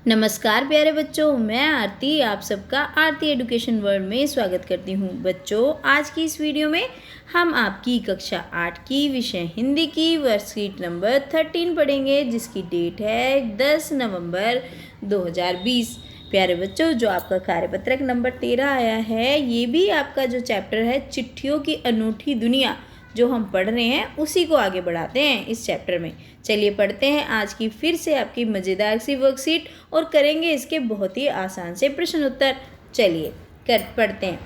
नमस्कार प्यारे बच्चों, मैं आरती आप सबका आरती एजुकेशन वर्ल्ड में स्वागत करती हूँ। बच्चों, आज की इस वीडियो में हम आपकी कक्षा 8 की विषय हिंदी की वर्कशीट नंबर 13 पढ़ेंगे, जिसकी डेट है 10 नवंबर 2020। प्यारे बच्चों, जो आपका कार्यपत्रक नंबर 13 आया है, ये भी आपका जो चैप्टर है चिट्ठियों की अनूठी दुनिया जो हम पढ़ रहे हैं उसी को आगे बढ़ाते हैं इस चैप्टर में। चलिए पढ़ते हैं आज की फिर से आपकी मज़ेदार सी वर्कशीट और करेंगे इसके बहुत ही आसान से प्रश्न उत्तर। चलिए पढ़ते हैं।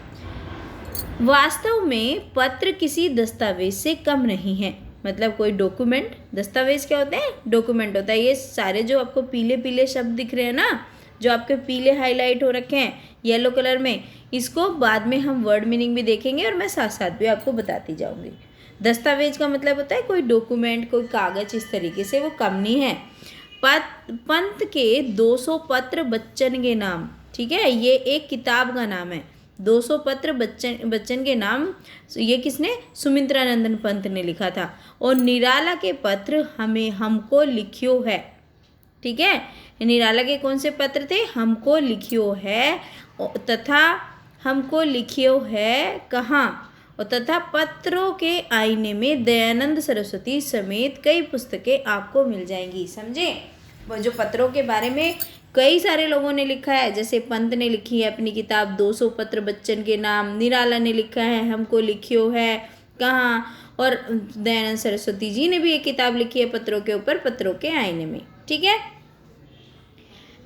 वास्तव में पत्र किसी दस्तावेज से कम नहीं है। मतलब कोई डॉक्यूमेंट, दस्तावेज क्या होते हैं? डॉक्यूमेंट होता है। ये सारे जो आपको पीले पीले शब्द दिख रहे हैं ना, जो आपके पीले हाईलाइट हो रखे हैं येलो कलर में, इसको बाद में हम वर्ड मीनिंग भी देखेंगे और मैं साथ साथ भी आपको बताती जाऊंगी। दस्तावेज का मतलब होता है कोई डॉक्यूमेंट, कोई कागज, इस तरीके से वो कम नहीं है। पंत के 200 पत्र बच्चन के नाम, ठीक है, ये एक किताब का नाम है। 200 पत्र बच्चन के नाम, ये किसने? सुमित्रानंदन पंत ने लिखा था। और निराला के पत्र हमको लिखियो है, ठीक है। निराला के कौन से पत्र थे? हमको लिखियो है, तथा हमको लिखियो है कहाँ? और तथा पत्रों के आईने में दयानंद सरस्वती समेत कई पुस्तकें आपको मिल जाएंगी। समझे? वो जो पत्रों के बारे में कई सारे लोगों ने लिखा है, जैसे पंत ने लिखी है अपनी किताब 200 पत्र बच्चन के नाम, निराला ने लिखा है हमको लिखियो है कहाँ, और दयानंद सरस्वती जी ने भी एक किताब लिखी है पत्रों के ऊपर, पत्रों के आईने में, ठीक है।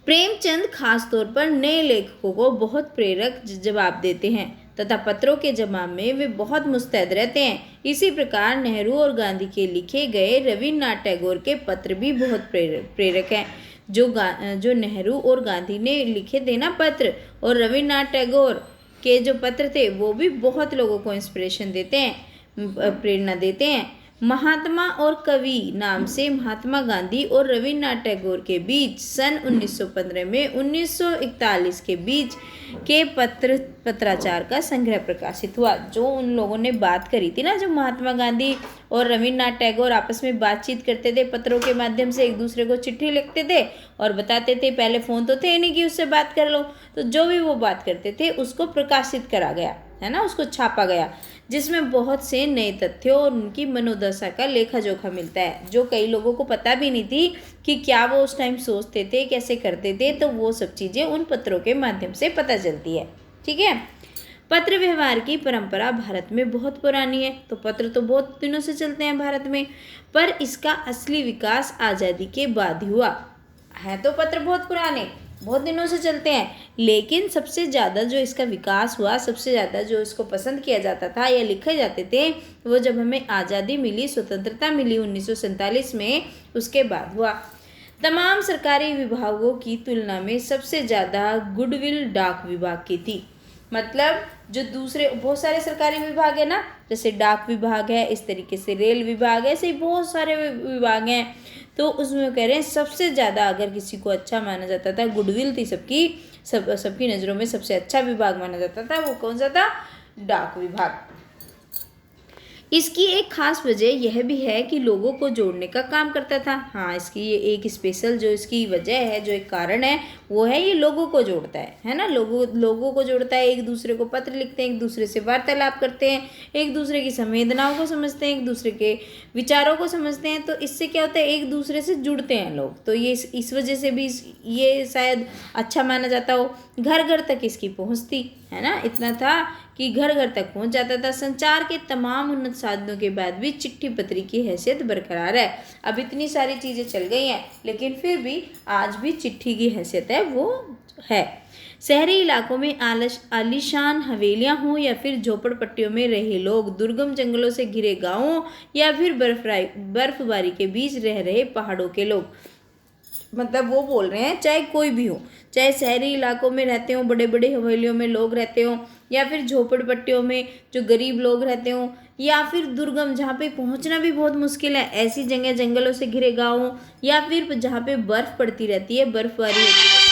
प्रेमचंद खास तौर पर नए लेखकों को बहुत प्रेरक जवाब देते हैं तथा पत्रों के जवाब में वे बहुत मुस्तैद रहते हैं। इसी प्रकार नेहरू और गांधी के लिखे गए रविन्द्रनाथ टैगोर के पत्र भी बहुत प्रेरक हैं। जो नेहरू और गांधी ने लिखे थे ना पत्र, और रविन्द्रनाथ टैगोर के जो पत्र थे वो भी बहुत लोगों को इंस्पिरेशन देते हैं, प्रेरणा देते हैं। महात्मा और कवि नाम से महात्मा गांधी और रविन्द्रनाथ टैगोर के बीच सन 1915 में 1941 के बीच के पत्राचार का संग्रह प्रकाशित हुआ। जो उन लोगों ने बात करी थी ना, जो महात्मा गांधी और रविन्द्रनाथ टैगोर आपस में बातचीत करते थे, पत्रों के माध्यम से एक दूसरे को चिट्ठी लिखते थे और बताते थे, पहले फ़ोन तो थे नहीं कि उससे बात कर लो, तो जो भी वो बात करते थे उसको प्रकाशित करा गया, है ना, उसको छापा गया, जिसमें बहुत से नए तथ्यों और उनकी मनोदशा का लेखा जोखा मिलता है, जो कई लोगों को पता भी नहीं थी कि क्या वो उस टाइम सोचते थे, कैसे करते थे। तो वो सब चीज़ें उन पत्रों के माध्यम से पता चलती है, ठीक है। पत्र व्यवहार की परंपरा भारत में बहुत पुरानी है। तो पत्र तो बहुत दिनों से चलते हैं भारत में, पर इसका असली विकास आज़ादी के बाद ही हुआ है। तो पत्र बहुत पुराने, बहुत दिनों से चलते हैं, लेकिन सबसे ज़्यादा जो इसका विकास हुआ, सबसे ज़्यादा जो इसको पसंद किया जाता था या लिखे जाते थे, वो जब हमें आज़ादी मिली, स्वतंत्रता मिली 1947 में, उसके बाद हुआ। तमाम सरकारी विभागों की तुलना में सबसे ज़्यादा गुडविल डाक विभाग की थी। मतलब जो दूसरे बहुत सारे सरकारी विभाग है ना, जैसे डाक विभाग है, इस तरीके से रेल विभाग है, ऐसे ही बहुत सारे विभाग हैं। तो उसमें कह रहे हैं सबसे ज़्यादा अगर किसी को अच्छा माना जाता था, गुडविल थी सबकी नज़रों में सबसे अच्छा विभाग माना जाता था, वो कौन सा था? डाक विभाग। इसकी एक खास वजह यह भी है कि लोगों को जोड़ने का काम करता था। हाँ, इसकी ये एक स्पेशल जो इसकी वजह है, जो एक कारण है, वो है ये लोगों को जोड़ता है ना, लोगों को जोड़ता है। एक दूसरे को पत्र लिखते हैं, एक दूसरे से वार्तालाप करते हैं, एक दूसरे की संवेदनाओं को समझते हैं, एक दूसरे के विचारों को समझते हैं। तो इससे क्या होता है, एक दूसरे से जुड़ते हैं लोग। तो ये इस वजह से भी ये शायद अच्छा माना जाता हो। घर घर तक इसकी पहुँचती है ना, इतना था कि घर घर तक पहुंच जाता था। संचार के तमाम उन्नत साधनों के बाद भी चिट्ठी पत्री की हैसियत बरकरार है। अब इतनी सारी चीज़ें चल गई हैं, लेकिन फिर भी आज भी चिट्ठी की हैसियत है, वो है। शहरी इलाकों में आलीशान हवेलियां हों या फिर झोपड़पट्टियों में रहे लोग, दुर्गम जंगलों से घिरे गांवों या फिर बर्फबारी के बीच रह रहे पहाड़ों के लोग, मतलब वो बोल रहे हैं चाहे कोई भी हो, चाहे शहरी इलाकों में रहते हो, बड़े बड़े हवेलियों में लोग रहते हो, या फिर झोपड़पट्टियों में जो गरीब लोग रहते हो, या फिर दुर्गम जहाँ पे पहुँचना भी बहुत मुश्किल है, ऐसी जगह, जंगलों से घिरे गाँव, या फिर जहाँ पे बर्फ़ पड़ती रहती है, बर्फबारी होती रहती है।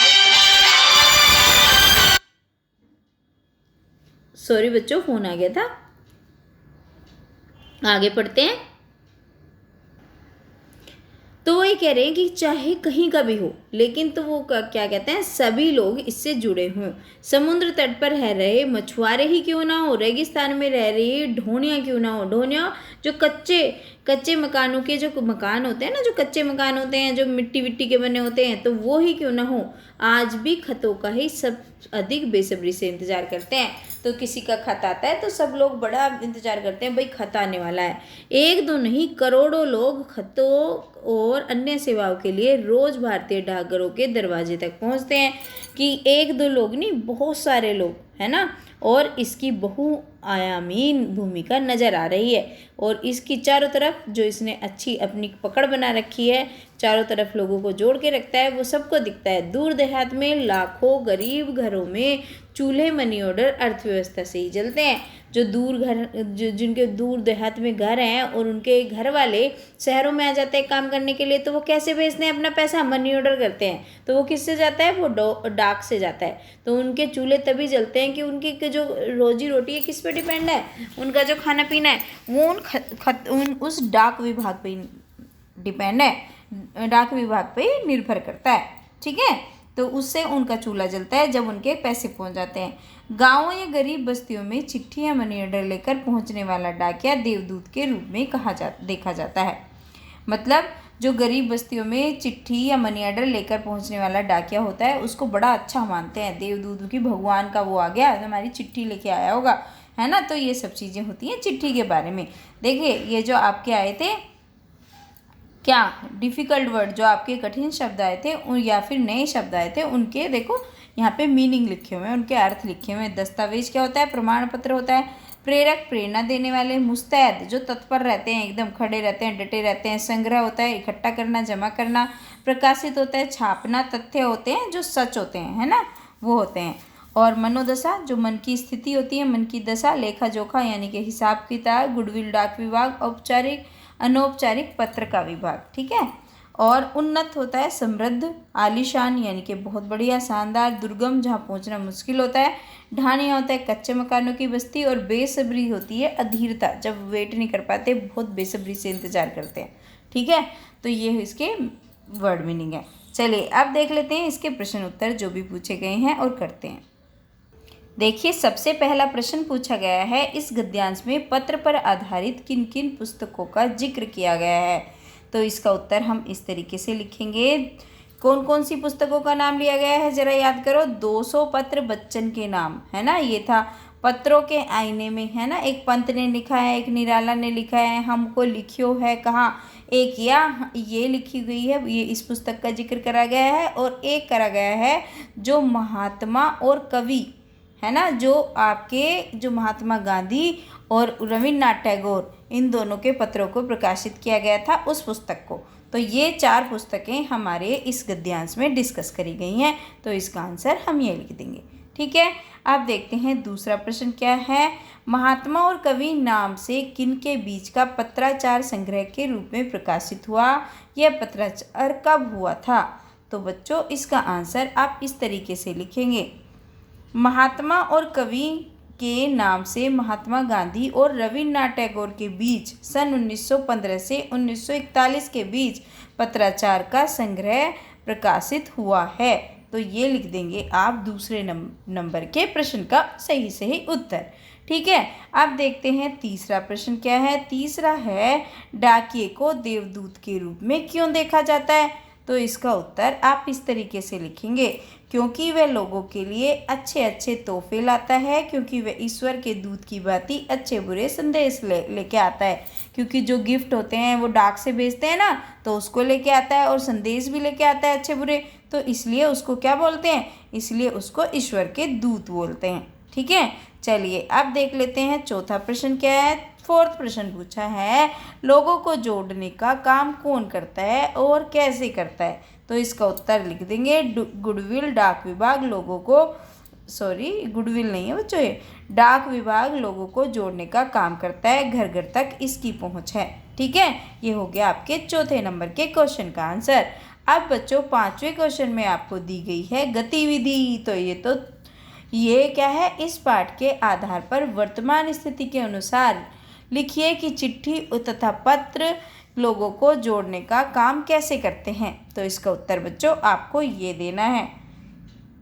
सॉरी बच्चों, फ़ोन आ गया था। आगे पढ़ते हैं। तो वो ये कह रहे हैं कि चाहे कहीं का भी हो, लेकिन तो वो क्या कहते हैं, सभी लोग इससे जुड़े हों। समुद्र तट पर रह रहे मछुआरे ही क्यों ना हो, रेगिस्तान में रह रही ढोनियाँ क्यों ना हो, ढोनियाँ जो कच्चे मकानों के जो मकान होते हैं ना, जो कच्चे मकान होते हैं, जो मिट्टी विट्टी के बने होते हैं, तो वो ही क्यों ना हो, आज भी खतों का ही सब अधिक बेसब्री से इंतजार करते हैं। तो किसी का खत आता है तो सब लोग बड़ा इंतजार करते हैं, भाई खत आने वाला है। एक दो नहीं, करोड़ों लोग खतों और अन्य सेवाओं के लिए रोज भारतीय डाकघरों के दरवाजे तक पहुंचते हैं। कि एक दो लोग नहीं, बहुत सारे लोग, है ना। और इसकी बहुआयामीन भूमिका नज़र आ रही है। और इसकी चारों तरफ जो इसने अच्छी अपनी पकड़ बना रखी है, चारों तरफ लोगों को जोड़ के रखता है, वो सबको दिखता है। दूर देहात में लाखों गरीब घरों में चूल्हे मनी ऑर्डर अर्थव्यवस्था से ही जलते हैं। जो जिनके दूर देहात में घर हैं और उनके घर वाले शहरों में आ जाते हैं काम करने के लिए, तो वो कैसे भेजते हैं अपना पैसा, मनी ऑर्डर करते हैं। तो वो किससे जाता है, वो डाक से जाता है। तो उनके चूल्हे तभी जलते हैं कि उनकी जो रोजी रोटी है किस पे डिपेंड है, उनका जो खाना पीना है वो उस डाक विभाग पे डिपेंड है, डाक विभाग पे निर्भर करता है। ठीक है, तो उससे उनका चूल्हा जलता है जब उनके पैसे पहुंच जाते हैं। गांवों या गरीब बस्तियों में चिट्ठी या मनी ऑर्डर लेकर पहुंचने वाला डाकिया देवदूत के रूप में देखा जाता है। मतलब जो गरीब बस्तियों में चिट्ठी या मनी ऑर्डर लेकर पहुंचने वाला डाकिया होता है, उसको बड़ा अच्छा मानते हैं। देवदूत की भगवान का वो आ गया, हमारी चिट्ठी लेके आया होगा, है ना। तो ये सब चीज़ें होती हैं चिट्ठी के बारे में। देखिए, ये जो आपके आए थे क्या डिफ़िकल्ट वर्ड, जो आपके कठिन शब्द आए थे या फिर नए शब्द आए थे, उनके देखो यहाँ पे मीनिंग लिखे हुए हैं, उनके अर्थ लिखे हुए हैं। दस्तावेज क्या होता है, प्रमाण पत्र होता है। प्रेरक, प्रेरणा देने वाले। मुस्तैद, जो तत्पर रहते हैं, एकदम खड़े रहते हैं, डटे रहते हैं। संग्रह होता है इकट्ठा करना, जमा करना। प्रकाशित होता है छापना। तथ्य होते हैं जो सच होते हैं, है ना, वो होते हैं। और मनोदशा, जो मन की स्थिति होती है, मन की दशा। लेखा जोखा यानी कि हिसाब किताब। गुडविल, डाक विभाग। औपचारिक अनौपचारिक पत्र का विभाग। ठीक है। और उन्नत होता है समृद्ध, आलीशान यानी कि बहुत बढ़िया, शानदार। दुर्गम, जहाँ पहुँचना मुश्किल होता है। ढानिया होता है कच्चे मकानों की बस्ती। और बेसब्री होती है अधीरता, जब वेट नहीं कर पाते, बहुत बेसब्री से इंतजार करते हैं। ठीक है, तो ये इसके वर्ड मीनिंग है। चलिए अब देख लेते हैं इसके प्रश्न उत्तर जो भी पूछे गए हैं और करते हैं। देखिए, सबसे पहला प्रश्न पूछा गया है, इस गद्यांश में पत्र पर आधारित किन किन पुस्तकों का जिक्र किया गया है। तो इसका उत्तर हम इस तरीके से लिखेंगे। कौन कौन सी पुस्तकों का नाम लिया गया है, जरा याद करो। 200 पत्र बच्चन के नाम, है ना, ये था पत्रों के आईने में, है ना। एक पंत ने लिखा है, एक निराला ने लिखा है। हमको लिखियो है कहाँ, एक या ये लिखी गई है, ये इस पुस्तक का जिक्र करा गया है। और एक करा गया है जो महात्मा और कवि, है ना, जो आपके जो महात्मा गांधी और रविन्द्रनाथ टैगोर, इन दोनों के पत्रों को प्रकाशित किया गया था उस पुस्तक को। तो ये 4 पुस्तकें हमारे इस गद्यांश में डिस्कस करी गई हैं। तो इसका आंसर हम ये लिख देंगे। ठीक है, अब देखते हैं दूसरा प्रश्न क्या है। महात्मा और कवि नाम से किन के बीच का पत्राचार संग्रह के रूप में प्रकाशित हुआ, यह पत्राचार कब हुआ था। तो बच्चों, इसका आंसर आप इस तरीके से लिखेंगे। महात्मा और कवि के नाम से महात्मा गांधी और रविन्द्रनाथ टैगोर के बीच सन 1915 से 1941 के बीच पत्राचार का संग्रह प्रकाशित हुआ है। तो ये लिख देंगे आप दूसरे नंबर के प्रश्न का सही उत्तर। ठीक है, अब देखते हैं तीसरा प्रश्न क्या है। तीसरा है, डाकिये को देवदूत के रूप में क्यों देखा जाता है। तो इसका उत्तर आप इस तरीके से लिखेंगे, क्योंकि वह लोगों के लिए अच्छे अच्छे तोहफे लाता है, क्योंकि वह ईश्वर के दूत की भांति अच्छे बुरे संदेश लेके आता है। क्योंकि जो गिफ्ट होते हैं वो डाक से भेजते हैं ना, तो उसको लेके आता है और संदेश भी लेके आता है अच्छे बुरे, तो इसलिए उसको क्या बोलते हैं, इसलिए उसको ईश्वर के दूत बोलते हैं। ठीक है, चलिए अब देख लेते हैं चौथा प्रश्न क्या है। फोर्थ प्रश्न पूछा है, लोगों को जोड़ने का काम कौन करता है और कैसे करता है। तो इसका उत्तर लिख देंगे, गुडविल डाक विभाग लोगों को, गुडविल नहीं है बच्चों, ये डाक विभाग लोगों को जोड़ने का काम करता है, घर घर तक इसकी पहुंच है। ठीक है, ये हो गया आपके चौथे नंबर के क्वेश्चन का आंसर। अब बच्चों 5वें क्वेश्चन में आपको दी गई है गतिविधि। तो ये क्या है, इस पाठ के आधार पर वर्तमान स्थिति के अनुसार लिखिए कि चिट्ठी तथा पत्र लोगों को जोड़ने का काम कैसे करते हैं? तो इसका उत्तर बच्चों आपको ये देना है।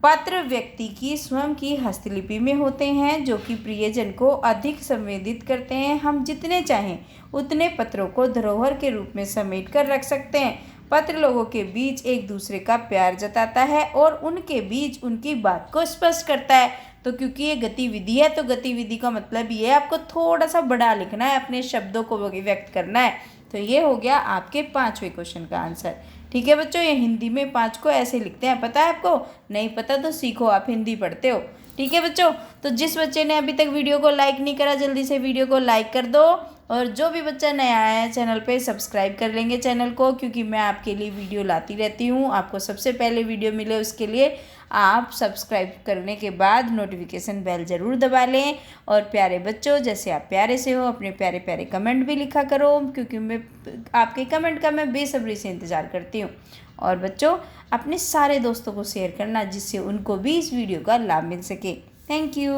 पत्र व्यक्ति की स्वयं की हस्तलिपि में होते हैं जो कि प्रियजन को अधिक संवेदित करते हैं। हम जितने चाहें उतने पत्रों को धरोहर के रूप में समेट कर रख सकते हैं। पत्र लोगों के बीच एक दूसरे का प्यार जताता है और उनके बीच उनकी बात को स्पष्ट करता है। तो क्योंकि ये गतिविधि है तो गतिविधि का मतलब ये है आपको थोड़ा सा बड़ा लिखना है, अपने शब्दों को व्यक्त करना है। तो ये हो गया आपके 5वें क्वेश्चन का आंसर। ठीक है बच्चों, ये हिंदी में 5 को ऐसे लिखते हैं। पता है आपको? नहीं पता तो सीखो, आप हिंदी पढ़ते हो। ठीक है बच्चों, तो जिस बच्चे ने अभी तक वीडियो को लाइक नहीं करा जल्दी से वीडियो को लाइक कर दो, और जो भी बच्चा नया आया है चैनल पे सब्सक्राइब कर लेंगे चैनल को, क्योंकि मैं आपके लिए वीडियो लाती रहती हूँ। आपको सबसे पहले वीडियो मिले उसके लिए आप सब्सक्राइब करने के बाद नोटिफिकेशन बेल ज़रूर दबा लें। और प्यारे बच्चों, जैसे आप प्यारे से हो अपने प्यारे प्यारे कमेंट भी लिखा करो, क्योंकि मैं आपके कमेंट का मैं बेसब्री से इंतज़ार करती हूँ। और बच्चों, अपने सारे दोस्तों को शेयर करना जिससे उनको भी इस वीडियो का लाभ मिल सके। Thank you.